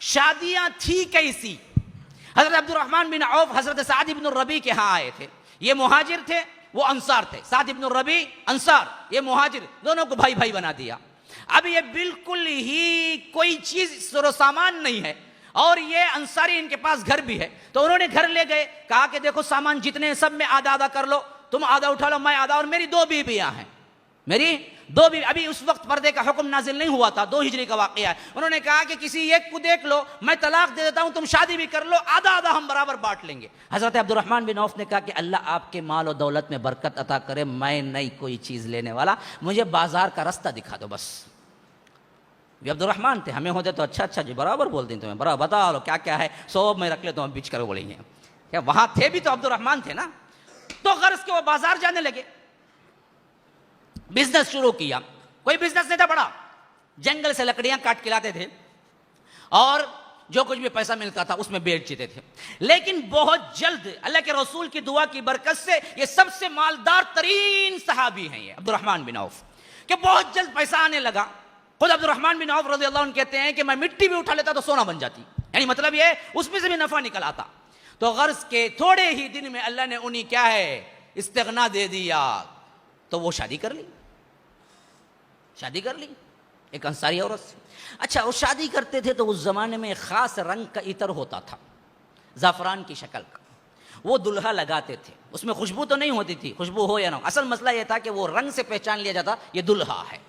शादियां थी कैसी। हजरत अब्दुर्रहमान बिन औफ हजरत साद इब्न रबी के यहाँ आए थे। ये मुहाजिर थे, वो अंसार थे। साद इब्न रबी अंसार, ये मुहाजिर, दोनों को भाई भाई बना दिया। अब ये बिल्कुल ही कोई चीज सरो सामान नहीं है, और ये अंसारी, इनके पास घर भी है। तो उन्होंने घर ले गए, कहा कि देखो सामान जितने सब में आधा आधा कर लो, तुम आधा उठा लो, मैं आधा, और मेरी 2 बीवियां हैं, मेरी 2 बीवी। अभी उस वक्त पर्दे का हुक्म नाजिल नहीं हुआ था, 2 हिजरी का वाकया है। उन्होंने कहा कि किसी एक को देख लो, मैं तलाक दे देता हूं, तुम शादी भी कर लो, आधा आधा हम बराबर बांट लेंगे। हजरत अब्दुर्रहमान बिन औफ ने कहा कि अल्लाह आपके माल और दौलत में बरकत अता करे, मैं नहीं कोई चीज लेने वाला, मुझे बाजार का रास्ता दिखा दो बस। ये अब्दुर्रहमान थे, हमें होते तो अच्छा जी बराबर बोल दें तुम्हें, बराबर बता लो क्या क्या है, सब मैं रख लेता हूं, बीच कर बोलेंगे। क्या वहां थे भी तो अब्दुर्रहमान थे ना। तो गर्ज के वो बाजार जाने लगे, बिजनेस शुरू किया। कोई बिजनेस नहीं था बड़ा, जंगल से लकड़ियां काट के लाते थे और जो कुछ भी पैसा मिलता था उसमें बेच देते थे। लेकिन बहुत जल्द अल्लाह के रसूल की दुआ की बरकत से ये सबसे मालदार तरीन सहाबी हैं, ये अब्दुर्रहमान बिन औफ, कि बहुत जल्द पैसा आने लगा। खुद अब्दुर्रहमान बिन औफ रज़ी अल्लाह अन्हु कहते हैं कि मैं मिट्टी भी उठा लेता तो सोना बन जाती, यानी मतलब ये उसमें से भी नफा निकल आता। तो गर्ज के थोड़े ही दिन में अल्लाह ने उन्हें क्या है इस्तिगना दे दिया, तो वो शादी कर ली, शादी कर ली एक अंसारी औरत से। अच्छा, वो शादी करते थे तो उस जमाने में खास रंग का इतर होता था, जाफरान की शक्ल का, वो दुल्हा लगाते थे। उसमें खुशबू तो नहीं होती थी, खुशबू हो या ना, असल मसला यह था कि वो रंग से पहचान लिया जाता ये दुल्हा है।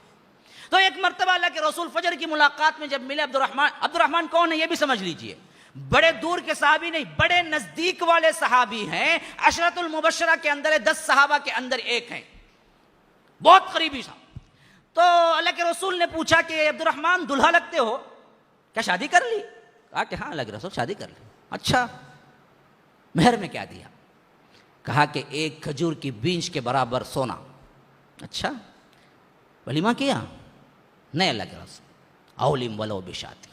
तो एक मर्तबा अल्लाह के रसूल फजर की मुलाकात में जब मिले, अब्दुर्रहमान कौन है ये भी समझ लीजिए, बड़े दूर के सहाबी नहीं, बड़े नजदीक वाले सहाबी हैं। अशरतुल मुबश्शरा के अंदर 10 सहाबा के अंदर एक हैं, बहुत करीबी साहब। तो अल्लाह के रसूल ने पूछा कि अब्दुर्रहमान दुल्हा लगते हो, क्या शादी कर ली? कहा कि हाँ अल्लाह के रसूल शादी कर ली। अच्छा, मेहर में क्या दिया? कहा कि 1 खजूर की बीज के बराबर सोना। अच्छा, वलीमा किया? नहीं अल्लाह के रसूल, औलिम वलो बिशाती,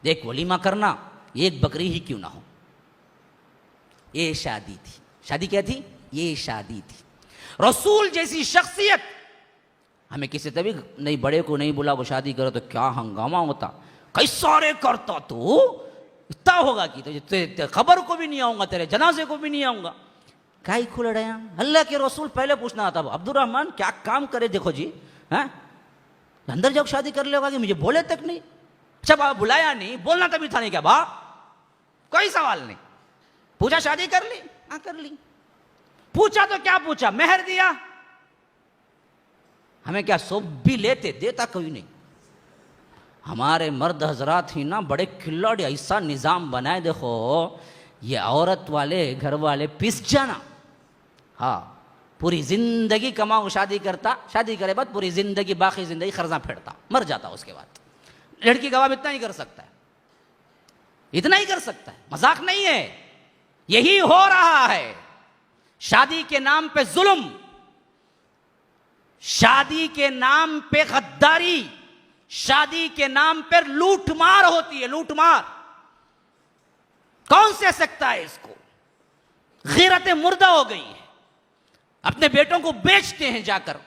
देख वलीमा करना, एक बकरी ही क्यों ना हो। ये शादी थी। शादी क्या थी? ये शादी थी। रसूल जैसी शख्सियत, हमें किसी तभी नहीं, बड़े को नहीं बुला वो शादी करो तो क्या हंगामा होता, कई सारे करता तो इतना होगा कि तो खबर को भी नहीं आऊंगा, तेरे जनाजे को भी नहीं आऊंगा। काई खुलड़ाया, अल्लाह के रसूल पहले पूछना था अब्दुर्रहमान क्या काम करे, देखो जी हैं अंदर जाओ शादी कर लेगा कि मुझे बोले तक नहीं। अच्छा बाबा बुलाया नहीं, बोलना तभी था नहीं क्या बा, कोई सवाल नहीं, पूछा शादी कर ली? हाँ कर ली। पूछा तो क्या पूछा? मेहर दिया? हमें क्या सब भी लेते, देता कोई नहीं। हमारे मर्द हजरात ही ना बड़े खिलाड़ी, ऐसा निजाम बनाए, देखो ये औरत वाले घर वाले पिस जाना, हाँ पूरी जिंदगी कमाऊं शादी करता, शादी करे बाद पूरी जिंदगी बाकी जिंदगी खर्चा फेरता, मर जाता उसके बाद। लड़की का बाप इतना ही कर सकता है, इतना ही कर सकता है, मजाक नहीं है। यही हो रहा है, शादी के नाम पे जुल्म, शादी के नाम पे गद्दारी, शादी के नाम पर लूटमार होती है, लूटमार। कौन सह सकता है इसको? गैरत मुर्दा हो गई है। अपने बेटों को बेचते हैं जाकर,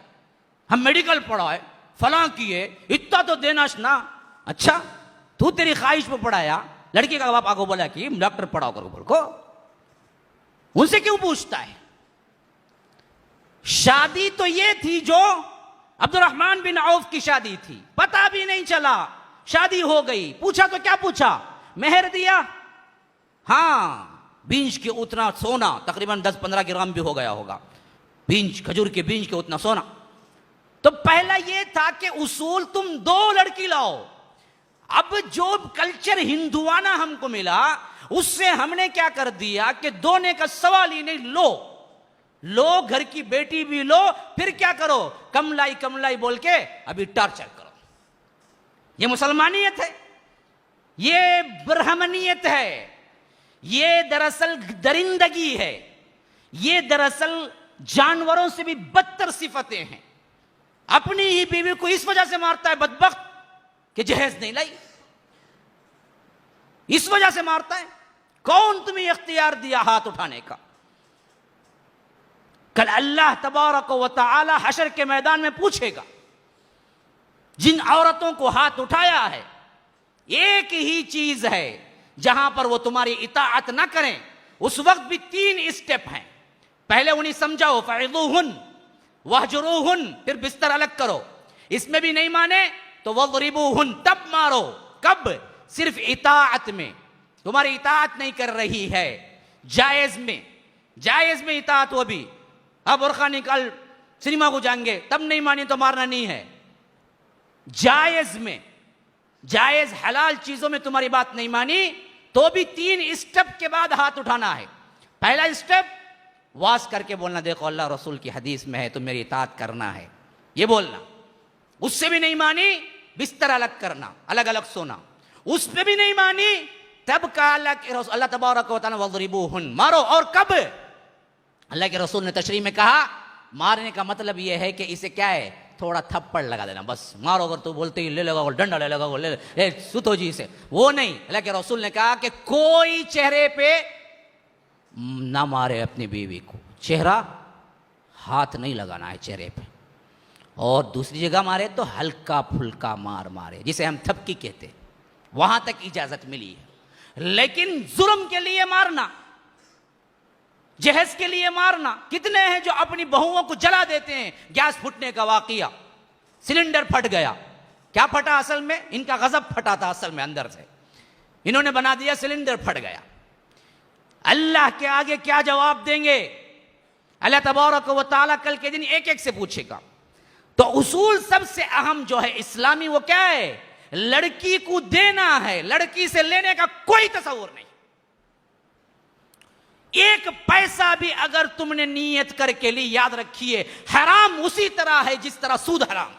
हम मेडिकल पढ़ाए फलां किए, इतना तो देना ना। अच्छा तू तेरी ख्वाहिश पे पढ़ाया, लड़की का बाप आगो बोला कि डॉक्टर पढ़ाओ करो, बोल को उनसे क्यों पूछता है? शादी तो ये थी जो अब्दुर्रहमान बिन औफ की शादी थी, पता भी नहीं चला, शादी हो गई। पूछा तो क्या पूछा? मेहर दिया? हाँ, बीज के उतना सोना, तकरीबन 10-15 ग्राम भी हो गया होगा, बीज खजूर के बीज के उतना सोना। तो पहला ये था कि उसूल तुम 2 लड़की लाओ। अब जो कल्चर हिंदुआना हमको मिला, उससे हमने क्या कर दिया कि दोने का सवाल ही नहीं, लो घर की बेटी भी लो, फिर क्या करो, कमलाई कमलाई बोल के अभी टॉर्चर करो। ये मुसलमानियत है, ये ब्राह्मणियत है, ये दरअसल दरिंदगी है, ये दरअसल जानवरों से भी बदतर सिफतें हैं। अपनी ही बीवी को इस वजह से मारता है बदबख्त कि जहेज नहीं लाई, इस वजह से मारता है। कौन तुम्हें इख्तियार दिया हाथ उठाने का? कल अल्लाह तबारक व तआला हशर के मैदान में पूछेगा, जिन औरतों को हाथ उठाया है एक ही चीज है जहां पर वो तुम्हारी इताअत ना करें, उस वक्त भी 3 स्टेप हैं। पहले उन्हें समझाओ, फ़अज़ूहुन वहजुरूहुन, फिर बिस्तर अलग करो। इसमें भी नहीं माने तो वज़रिबूहुन, तब मारो। कब? सिर्फ इताअत में। तुम्हारी इताअत नहीं कर रही है, जायज में, जायज में इताअत। वो भी अब बुर्का निकाल सिनेमा को जाएंगे, तब नहीं मानी तो मारना नहीं है। जायज में, जायज हलाल चीजों में तुम्हारी बात नहीं मानी तो भी 3 स्टेप के बाद हाथ उठाना है। पहला स्टेप वास करके बोलना, देखो अल्लाह रसूल की हदीस में है, तो मेरी इताअत करना है, ये बोलना। उससे भी नहीं मानी, बिस्तर अलग करना, अलग अलग सोना। उस पे भी नहीं मानी, तब कहा अल्लाह तबारक व तआला वज़रिबूहुन, मारो। और कब? अल्लाह के रसूल ने तशरीह में कहा, मारने का मतलब यह है कि इसे क्या है, थोड़ा थप्पड़ लगा देना, बस मारो। अगर तू बोलते ही ले लगा, डंडा ले लगा, ले सुतो जी से, वो नहीं। अल्लाह के रसूल ने कहा कि कोई चेहरे पे ना मारे अपनी बीवी को, चेहरा हाथ नहीं लगाना है चेहरे पे। और दूसरी जगह मारे तो हल्का फुल्का मार मारे, जिसे हम थपकी कहते, वहां तक इजाजत मिली है। लेकिन जुर्म के लिए मारना, जहज के लिए मारना, कितने हैं जो अपनी बहुओं को जला देते हैं। गैस फूटने का वाकया, सिलेंडर फट गया, क्या फटा असल में, इनका गजब फटा था असल में अंदर से, इन्होंने बना दिया सिलेंडर फट गया। अल्लाह के आगे क्या जवाब देंगे? अल्लाह तबारक व तआला कल के दिन एक एक से पूछेगा। तो उसूल सबसे अहम जो है इस्लामी, वो क्या है? लड़की को देना है, लड़की से लेने का कोई तस्वुर नहीं। एक पैसा भी अगर तुमने नीयत करके ली, याद रखिए हराम उसी तरह है जिस तरह सूद हराम।